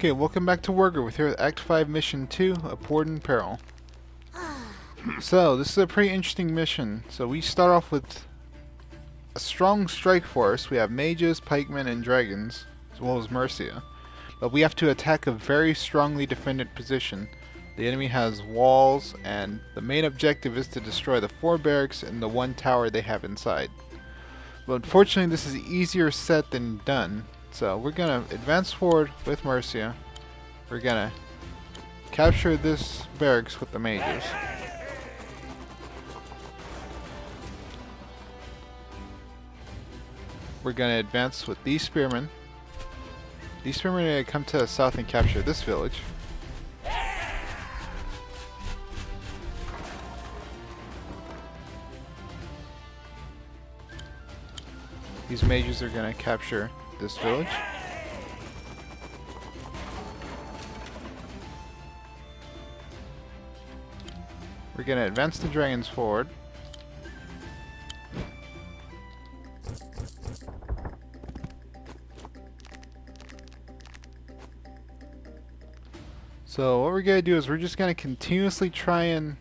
Okay, welcome back to Wargroove. We're here with Act 5 Mission 2, Peril. So, this is a pretty interesting mission. So we start off with a strong strike force. We have mages, pikemen, and dragons, as well as Mercia. But we have to attack a very strongly defended position. The enemy has walls, and the main objective is to destroy the 4 barracks and the 1 tower they have inside. But unfortunately, this is easier said than done. So we're gonna advance forward with Mercia. We're gonna capture this barracks with the mages. We're gonna advance with these spearmen. These spearmen are gonna come to the south and capture this village. These mages are gonna capture this village. We're gonna advance the dragons forward. So what we're gonna do is we're just gonna continuously try and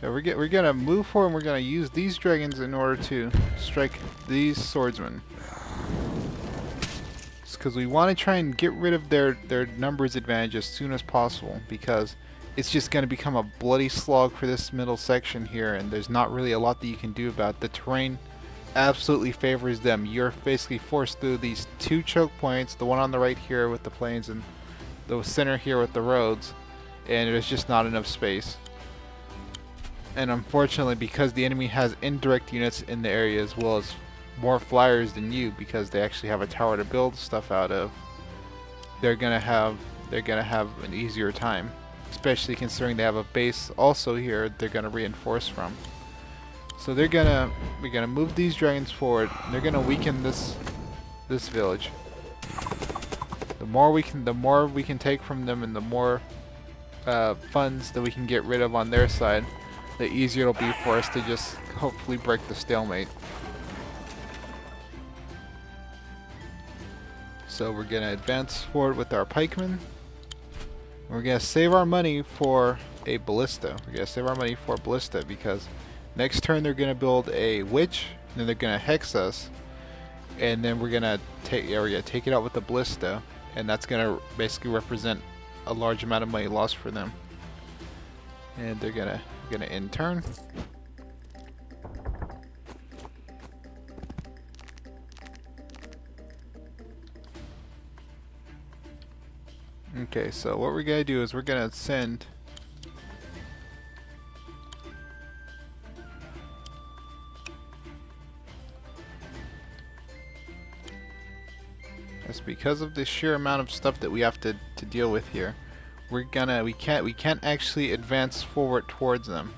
we're gonna move forward, and we're gonna use these dragons in order to strike these swordsmen. Because we want to try and get rid of their numbers advantage as soon as possible, because it's just going to become a bloody slog for this middle section here, and there's not really a lot that you can do about it. The terrain absolutely favors them. You're basically forced through these 2 choke points, the one on the right here with the plains and the center here with the roads, and there's just not enough space. And unfortunately, because the enemy has indirect units in the area as well as more flyers than you, because they actually have a tower to build stuff out of, they're gonna have an easier time, especially considering they have a base also here they're gonna reinforce from. So we're gonna move these dragons forward, and they're gonna weaken this village. The more we can take from them, and the more funds that we can get rid of on their side, the easier it'll be for us to just hopefully break the stalemate. So we're gonna advance forward with our pikemen. We're gonna save our money for a ballista. Because next turn they're gonna build a witch, and then they're gonna hex us, and then we're gonna take it out with the ballista, and that's gonna basically represent a large amount of money lost for them. And they're gonna end turn. Okay, so what we're gonna do is we're gonna send just because of the sheer amount of stuff that we have to deal with here. We can't actually advance forward towards them.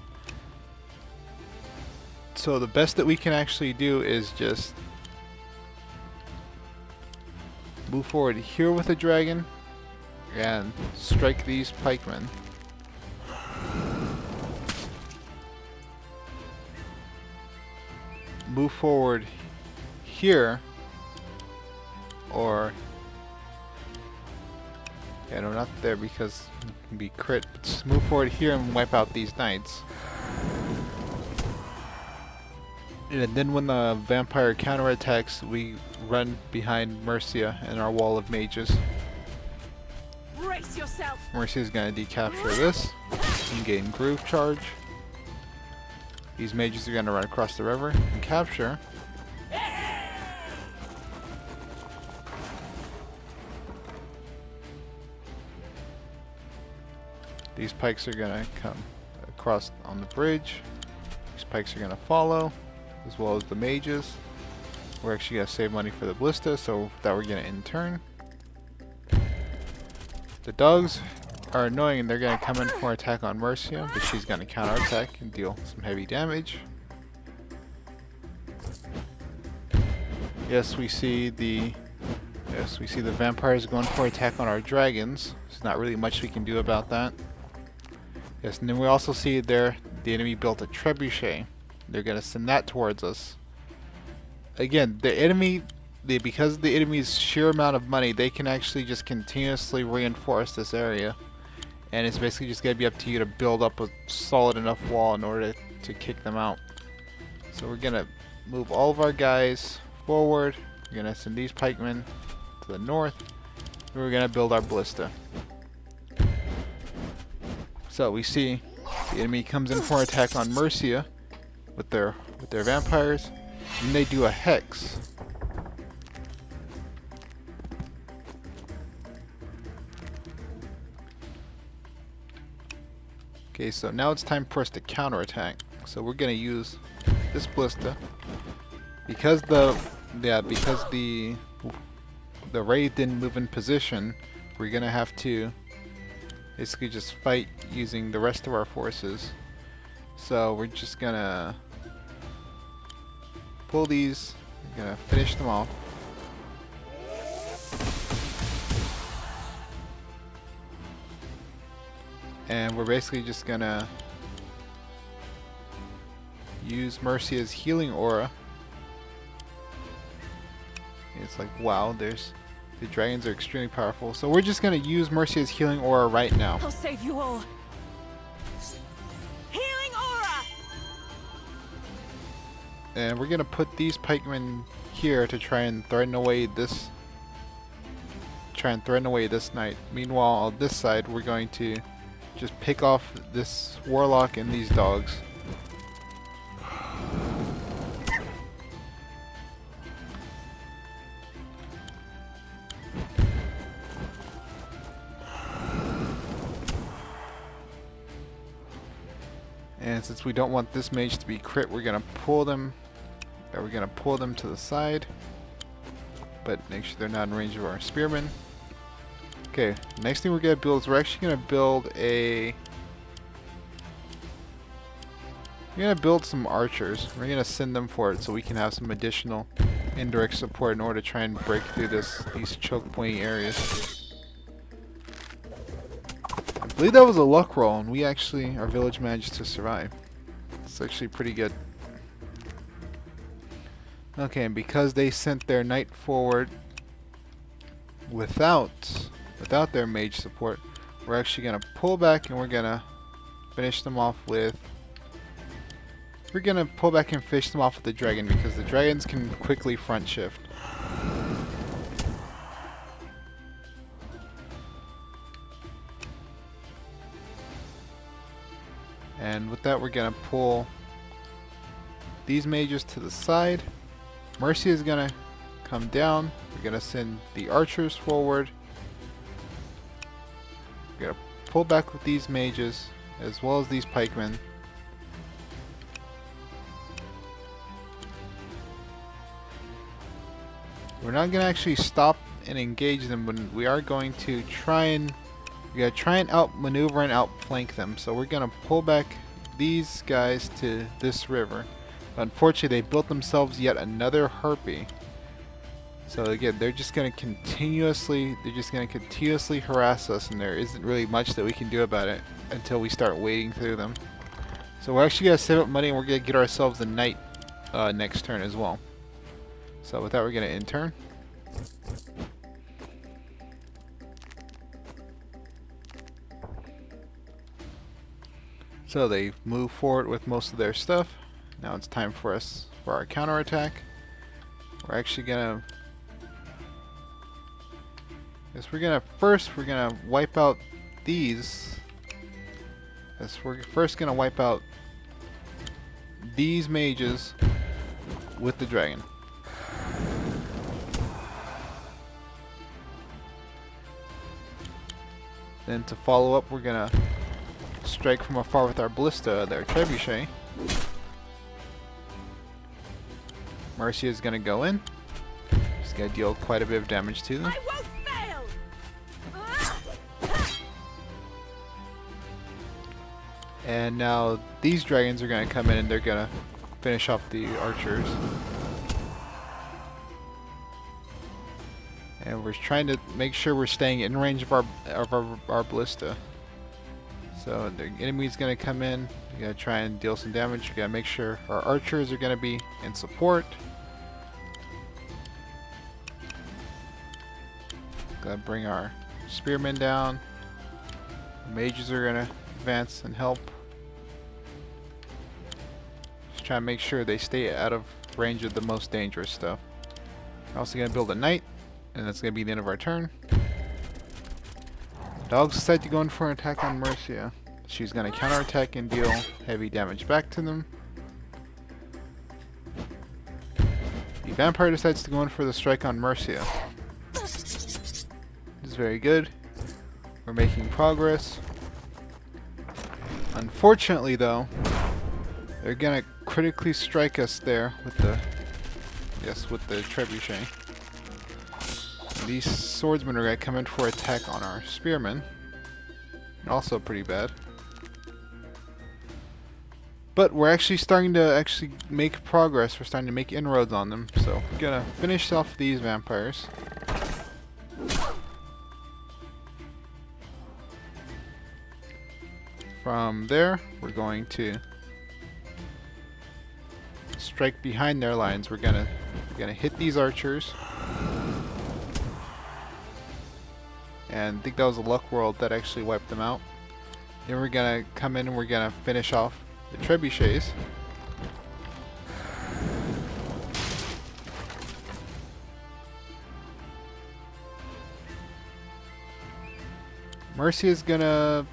So the best that we can actually do is just move forward here with a dragon and strike these pikemen. Move forward here, or no, not there because it can be crit. But just move forward here and wipe out these knights. And then when the vampire counterattacks, we run behind Mercia and our wall of mages. Mercia's gonna decapture this and gain groove charge. These mages are gonna run across the river and capture. These pikes are gonna come across on the bridge. These pikes are gonna follow, as well as the mages. We're actually gonna save money for the ballista, so that we're gonna end turn. The dogs are annoying, and they're gonna come in for attack on Mercia, but she's gonna counterattack and deal some heavy damage. Yes, we see the vampires going for attack on our dragons. There's not really much we can do about that. Yes, and then we also see there the enemy built a trebuchet. They're gonna send that towards us. Again, the enemy because the enemy's sheer amount of money, they can actually just continuously reinforce this area. And it's basically just going to be up to you to build up a solid enough wall in order to kick them out. So we're going to move all of our guys forward. We're going to send these pikemen to the north. And we're going to build our ballista. So we see the enemy comes in for an attack on Mercia with their vampires. And they do a hex. Okay, so now it's time for us to counterattack. So we're gonna use this ballista because the raid didn't move in position. We're gonna have to basically just fight using the rest of our forces. So we're just gonna pull these. We're gonna finish them off. And we're basically just gonna use Mercia's healing aura. It's like, wow, the dragons are extremely powerful. So we're just gonna use Mercia's healing aura right now. I'll save you all. Healing aura. And we're gonna put these pikemen here to try and threaten away this knight. Meanwhile, on this side, we're going to just pick off this warlock and these dogs. And since we don't want this mage to be crit, we're gonna pull them. We're gonna pull them to the side, but make sure they're not in range of our spearmen. Okay, next thing we're gonna build is we're actually gonna build some archers. We're gonna send them for it so we can have some additional indirect support in order to try and break through these choke pointy areas. I believe that was a luck roll, and our village managed to survive. It's actually pretty good. Okay, and because they sent their knight forward without their mage support, we're actually gonna pull back and we're gonna finish them off with. We're gonna pull back and finish them off with the dragon because the dragons can quickly front shift. And with that, we're gonna pull these mages to the side. Mercia is gonna come down. We're gonna send the archers forward. We're gonna pull back with these mages as well as these pikemen. We're not gonna actually stop and engage them, but we are going to try and outmaneuver and outflank them. So we're gonna pull back these guys to this river. Unfortunately, they built themselves yet another harpy. So again, they're just gonna continuously harass us, and there isn't really much that we can do about it until we start wading through them. So we're actually gonna save up money, and we're gonna get ourselves a knight next turn as well. So with that, we're gonna end turn. So they move forward with most of their stuff. Now it's time for our counterattack. We're actually gonna we're gonna wipe out these. We're first gonna wipe out these mages with the dragon. Then to follow up, we're gonna strike from afar with our ballista, their trebuchet. Mercia is gonna go in. She's gonna deal quite a bit of damage to them. I won't fail. And now these dragons are gonna come in and they're gonna finish off the archers. And we're trying to make sure we're staying in range of our ballista. So the enemy's gonna come in. We're gonna try and deal some damage. We gotta make sure our archers are gonna be in support. Gonna bring our spearmen down. The mages are gonna advance and help. Just try to make sure they stay out of range of the most dangerous stuff. We're also gonna build a knight, and that's gonna be the end of our turn. Dogs decide to go in for an attack on Mercia. She's gonna counterattack and deal heavy damage back to them. The vampire decides to go in for the strike on Mercia. This is very good. We're making progress. Unfortunately, though, they're gonna critically strike us there with the trebuchet. And these swordsmen are gonna come in for attack on our spearmen. Also pretty bad. But we're actually starting to make progress. We're starting to make inroads on them. So we're gonna finish off these vampires. From there, we're going to strike behind their lines. We're gonna hit these archers. And I think that was a luck world that actually wiped them out. Then we're gonna come in and we're gonna finish off the trebuchets. Mercy is gonna...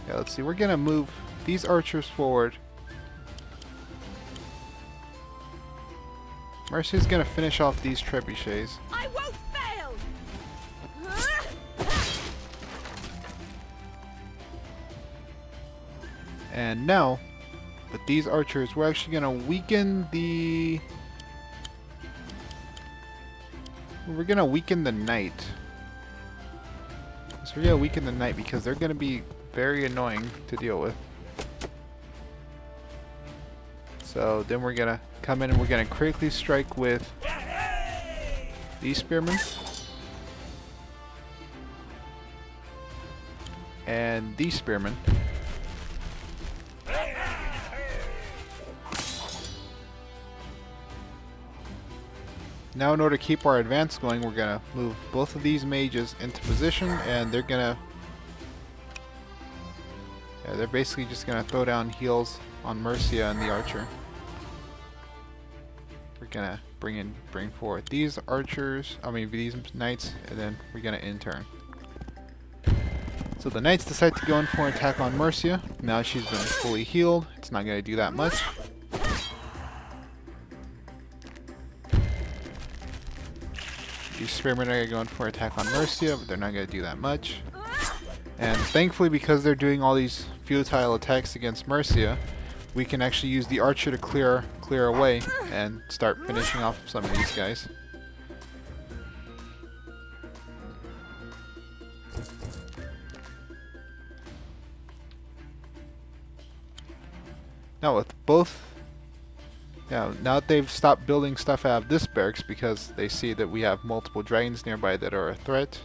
Yeah, let's see. We're gonna move these archers forward. Mercy is gonna finish off these trebuchets. I won't fail. And now, with these archers, we're actually gonna weaken the... We're gonna weaken the knight. So we're gonna weaken the knight because they're gonna be very annoying to deal with. So then we're gonna come in and we're gonna critically strike with these spearmen. And these spearmen. Now in order to keep our advance going, we're gonna move both of these mages into position, and they're gonna... Yeah, they're basically just gonna throw down heals on Mercia and the archer. We're gonna bring forward these archers, these knights, and then we're gonna in turn. So the knights decide to go in for an attack on Mercia. Now she's been fully healed. It's not gonna do that much. These spearmen are going for an attack on Mercia, but they're not gonna do that much. And thankfully, because they're doing all these futile attacks against Mercia, we can actually use the archer to clear away and start finishing off some of these guys. Now with both... now that they've stopped building stuff out of this barracks because they see that we have multiple dragons nearby that are a threat,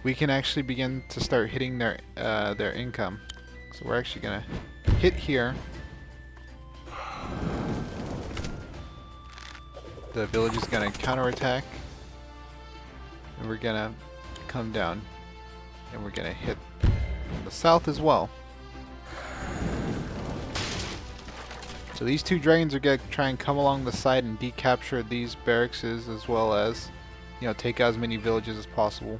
we can actually begin to start hitting their income. So we're actually gonna hit here. The village is gonna counterattack, and we're gonna come down, and we're gonna hit from the south as well. So these two dragons are gonna try and come along the side and decapture these barracks, as well as, take out as many villages as possible.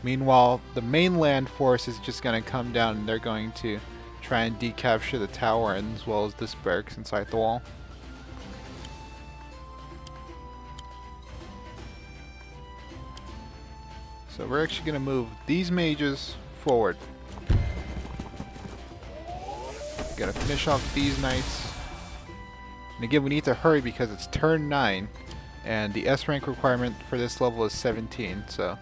Meanwhile, the mainland force is just gonna come down and they're going to try and decapture the tower as well as this barracks inside the wall. So we're actually gonna move these mages forward. We gotta finish off these knights. And again, we need to hurry because it's turn 9 and the S rank requirement for this level is 17, so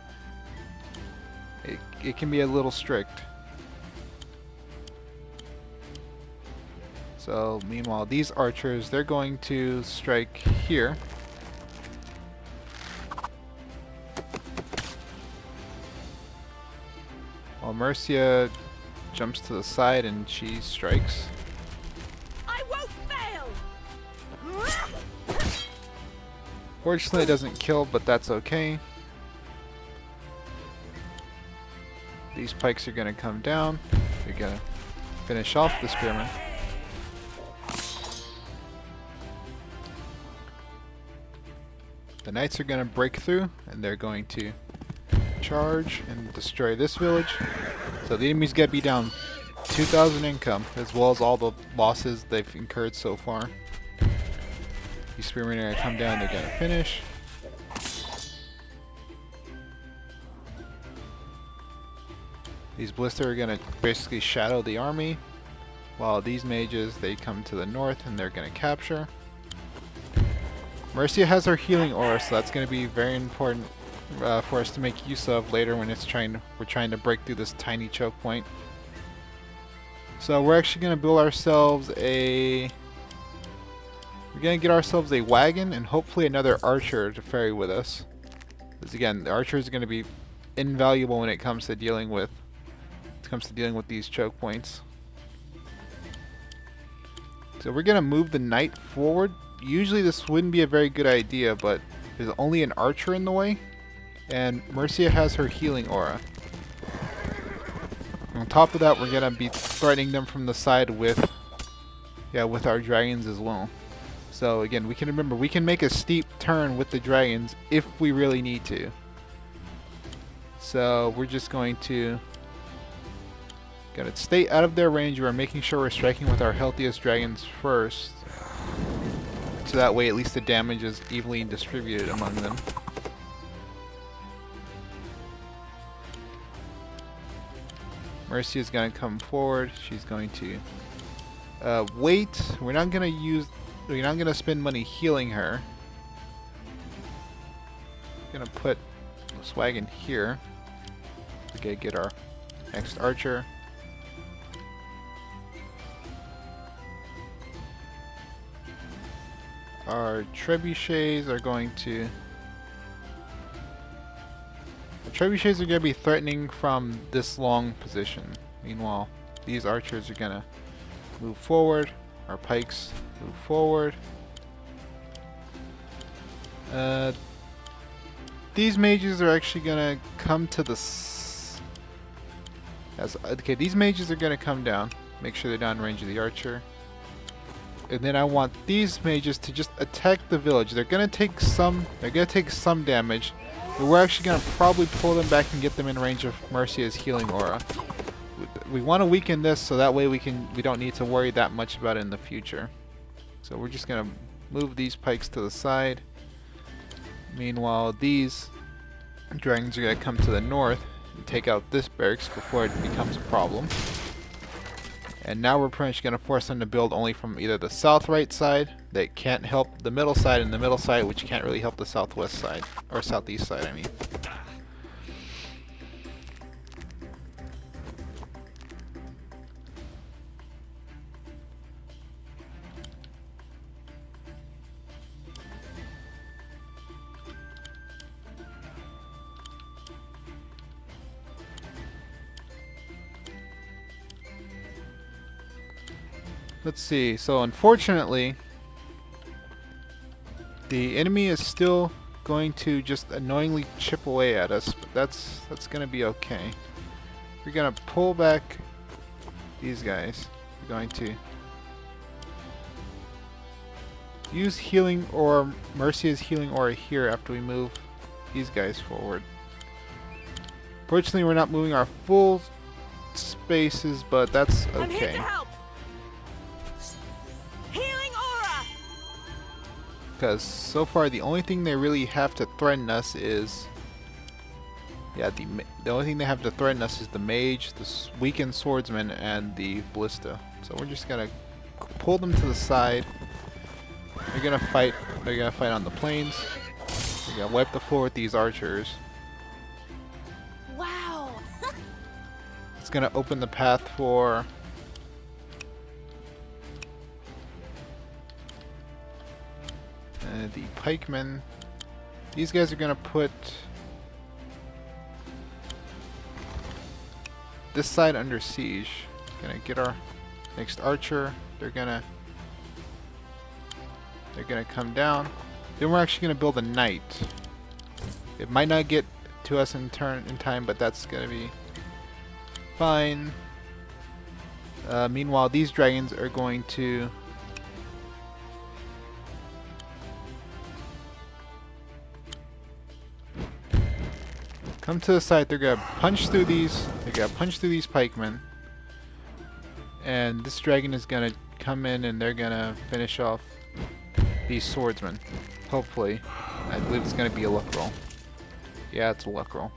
it can be a little strict. So meanwhile, these archers, they're going to strike here. While Mercia jumps to the side and she strikes. I won't fail. Fortunately, it doesn't kill, but that's okay. These pikes are going to come down. They're going to finish off the spearmen. The knights are going to break through, and they're going to charge and destroy this village. So the enemy's going to be down 2,000 income, as well as all the losses they've incurred so far. These spearmen are going to come down, they're going to finish. These ballista are going to basically shadow the army, while these mages, they come to the north and they're going to capture. Mercia has her healing aura, so that's going to be very important for us to make use of later when we're trying to break through this tiny choke point. So we're actually going to build ourselves we're going to get ourselves a wagon and hopefully another archer to ferry with us. Because again, the archer is going to be invaluable when it comes to dealing with these choke points. So we're going to move the knight forward. Usually this wouldn't be a very good idea, but there's only an archer in the way, and Mercia has her healing aura. On top of that, we're going to be threatening them from the side with our dragons as well. So again, we can make a steep turn with the dragons if we really need to. So we're just going to stay out of their range. We're making sure we're striking with our healthiest dragons first. So that way at least the damage is evenly distributed among them. Mercy is going to come forward. She's going to wait. We're not going to spend money healing her. Going to put this wagon here. Okay, get our next archer. Our trebuchets are going to be threatening from this long position. Meanwhile, these archers are going to move forward. Our pikes move forward. These mages are actually going to come to the okay, these mages are going to come down. Make sure they're down range of the archer. And then I want these mages to just attack the village. They're gonna take some damage, but we're actually gonna probably pull them back and get them in range of Mercia's healing aura. We want to weaken this so that way we don't need to worry that much about it in the future. So we're just gonna move these pikes to the side. Meanwhile, these dragons are gonna come to the north and take out this barracks before it becomes a problem. And now we're pretty much going to force them to build only from either the south right side that can't help the middle side, and the middle side which can't really help the southwest side, or southeast side I mean. Let's see, so unfortunately the enemy is still going to just annoyingly chip away at us, but that's gonna be okay. We're gonna pull back these guys. We're going to use healing or Mercia's healing aura here after we move these guys forward. Fortunately, we're not moving our full spaces, but that's okay. I'm here to help. Healing aura. Because so far the only thing they really have to threaten us is the only thing they have to threaten us is the mage, the weakened swordsman, and the ballista. So we're just gonna pull them to the side. They're gonna fight on the plains. We're gonna wipe the floor with these archers. Wow. It's gonna open the path for the pikemen. These guys are gonna put this side under siege. Gonna get our next archer. They're gonna come down. Then we're actually going to build a knight. It might not get to us in time, but that's going to be fine. Meanwhile, these dragons are going to come to the side. They're going to punch through these. They're going to punch through these pikemen. And this dragon is going to come in and they're going to finish off these swordsmen. Hopefully. I believe it's going to be a luck roll. Yeah, it's a luck roll.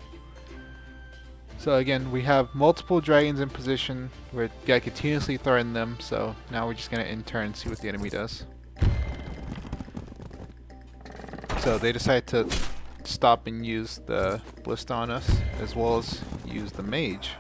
So again, we have multiple dragons in position. We're going to continuously threaten them. So now we're just going to in turn and see what the enemy does. So they decide to stop and use the ballista on us, as well as use the mage.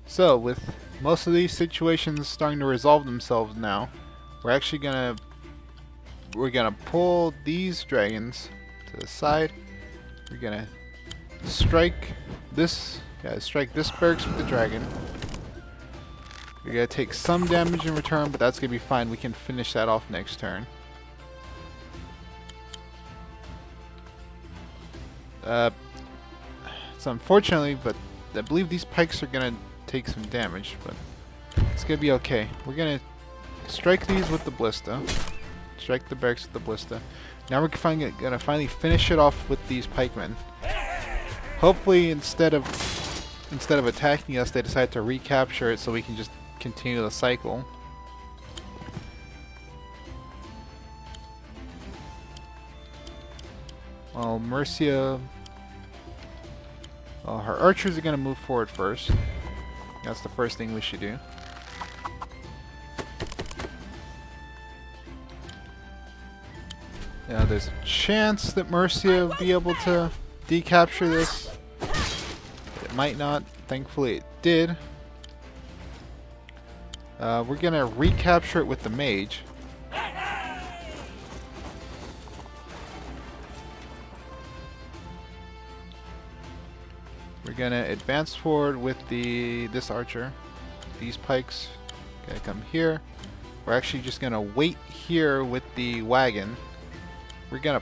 So with most of these situations starting to resolve themselves now, we're gonna pull these dragons to the side. We're gonna strike this barracks with the dragon. We're gonna take some damage in return, but that's gonna be fine. We can finish that off next turn. So unfortunately, but I believe these pikes are gonna take some damage, but it's gonna be okay. We're gonna strike these with the ballista. Strike the barracks with the ballista. Now we're gonna finally finish it off with these pikemen. Hopefully, instead of attacking us, they decide to recapture it so we can just continue the cycle. Well, Mercia, well, her archers are gonna move forward first. That's the first thing we should do. Now there's a chance that Mercia will be able to decapture this. It might not. Thankfully it did. We're gonna recapture it with the mage. We're gonna advance forward with this archer. These pikes gonna come here. We're actually just gonna wait here with the wagon. We're gonna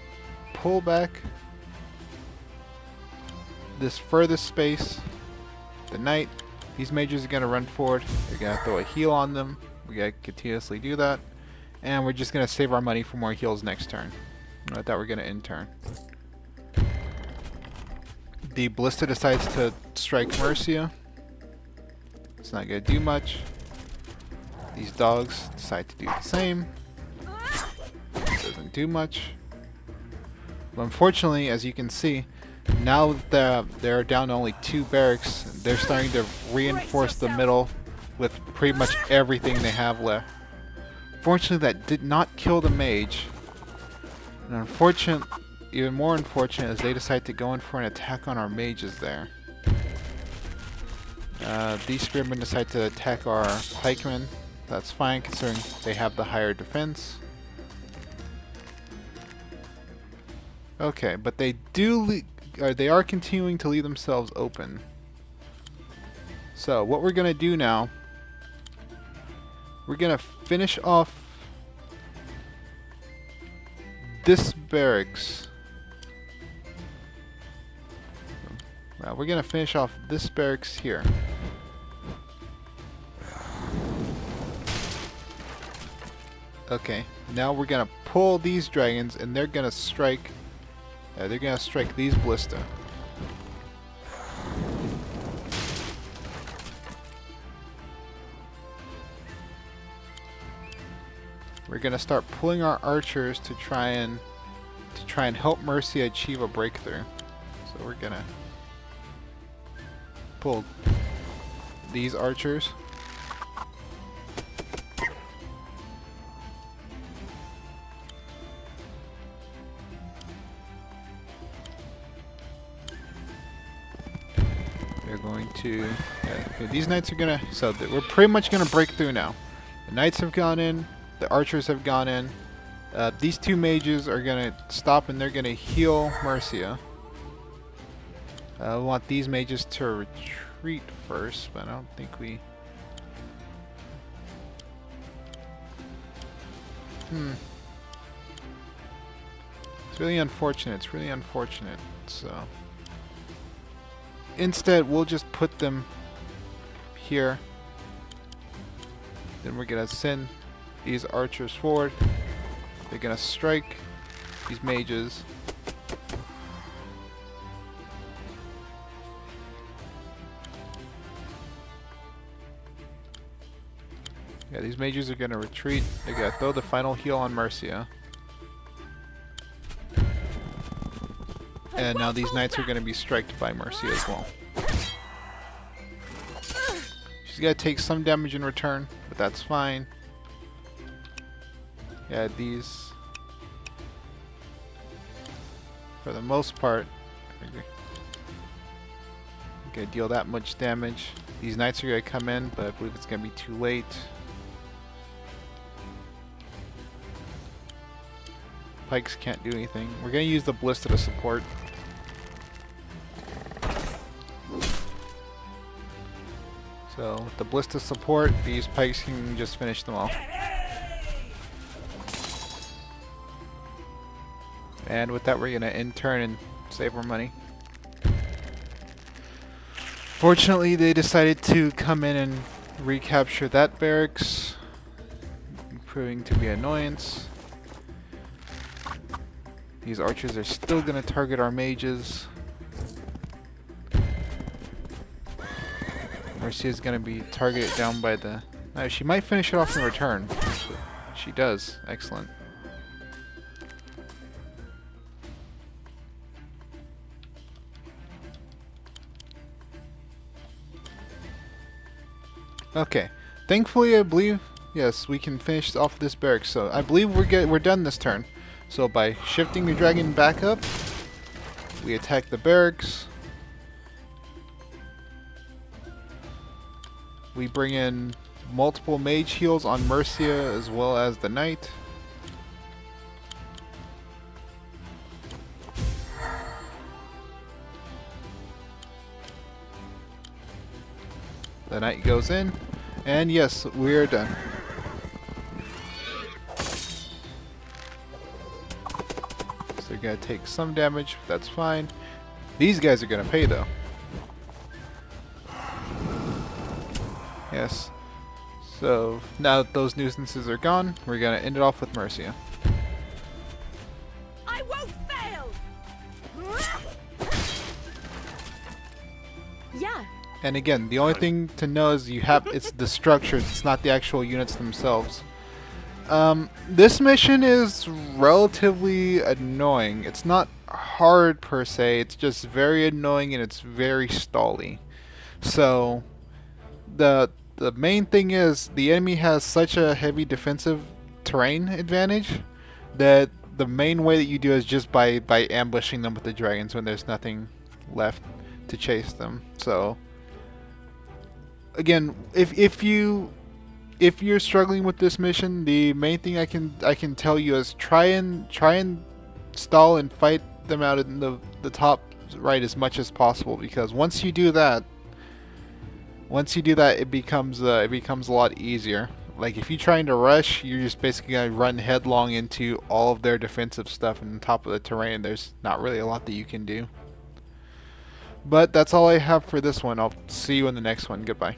pull back this furthest space. The knight. These mages are gonna run forward. We're gonna throw a heal on them. We gotta continuously do that. And we're just gonna save our money for more heals next turn. With that, we're gonna end turn. The ballista decides to strike Mercia. It's not gonna do much. These dogs decide to do the same. Doesn't do much. But unfortunately, as you can see, now that they're down to only 2 barracks, they're starting to reinforce the middle with pretty much everything they have left. Fortunately, that did not kill the mage. And even more unfortunate is they decide to go in for an attack on our mages there. These spearmen decide to attack our pikemen. That's fine considering they have the higher defense. Okay, but they are continuing to leave themselves open. So what we're gonna do now, we're gonna finish off this barracks. We're gonna finish off this barracks here. Okay, now we're gonna pull these dragons, and they're gonna strike. They're gonna strike these ballista. We're gonna start pulling our archers to try and help Mercia achieve a breakthrough. So we're gonna pull these archers. They're going to. Okay, these knights are gonna. So we're pretty much gonna break through now. The knights have gone in. The archers have gone in. These two mages are gonna stop and they're gonna heal Mercia. We want these mages to retreat first, but I don't think we... It's really unfortunate. It's really unfortunate. So instead, we'll just put them here. Then we're gonna send these archers forward. They're gonna strike these mages. Yeah, these mages are gonna retreat. They're gonna throw the final heal on Mercia. And now these knights are gonna be striked by Mercia as well. She's gonna take some damage in return, but that's fine. Yeah, these, for the most part, are gonna deal that much damage. These knights are gonna come in, but I believe it's gonna be too late. Pikes can't do anything. We're gonna use the ballista to support. So with the ballista support, these pikes can just finish them off. And with that, we're gonna in turn and save our money. Fortunately, they decided to come in and recapture that barracks, proving to be an annoyance. These archers are still gonna target our mages. Mercia's gonna be targeted down by the... No, she might finish it off in return. She does. Excellent. Okay. Thankfully, I believe, yes, we can finish off this barracks. So I believe we're done this turn. So by shifting the dragon back up, we attack the barracks. We bring in multiple mage heals on Mercia as well as the knight. The knight goes in, and yes, we are done. So they're gonna take some damage, but that's fine. These guys are gonna pay though. Yes. So now that those nuisances are gone, we're gonna end it off with Mercia. I won't fail. Yeah. And again, the only thing to know is it's the structures, it's not the actual units themselves. This mission is relatively annoying. It's not hard per se, it's just very annoying and it's very stally. So the main thing is the enemy has such a heavy defensive terrain advantage that the main way that you do is just by ambushing them with the dragons when there's nothing left to chase them. So again, if you're struggling with this mission, the main thing I can tell you is try and stall and fight them out in the top right as much as possible, because once you do that, it becomes a lot easier. Like if you're trying to rush, you're just basically gonna run headlong into all of their defensive stuff in the top of the terrain. There's not really a lot that you can do. But that's all I have for this one. I'll see you in the next one. Goodbye.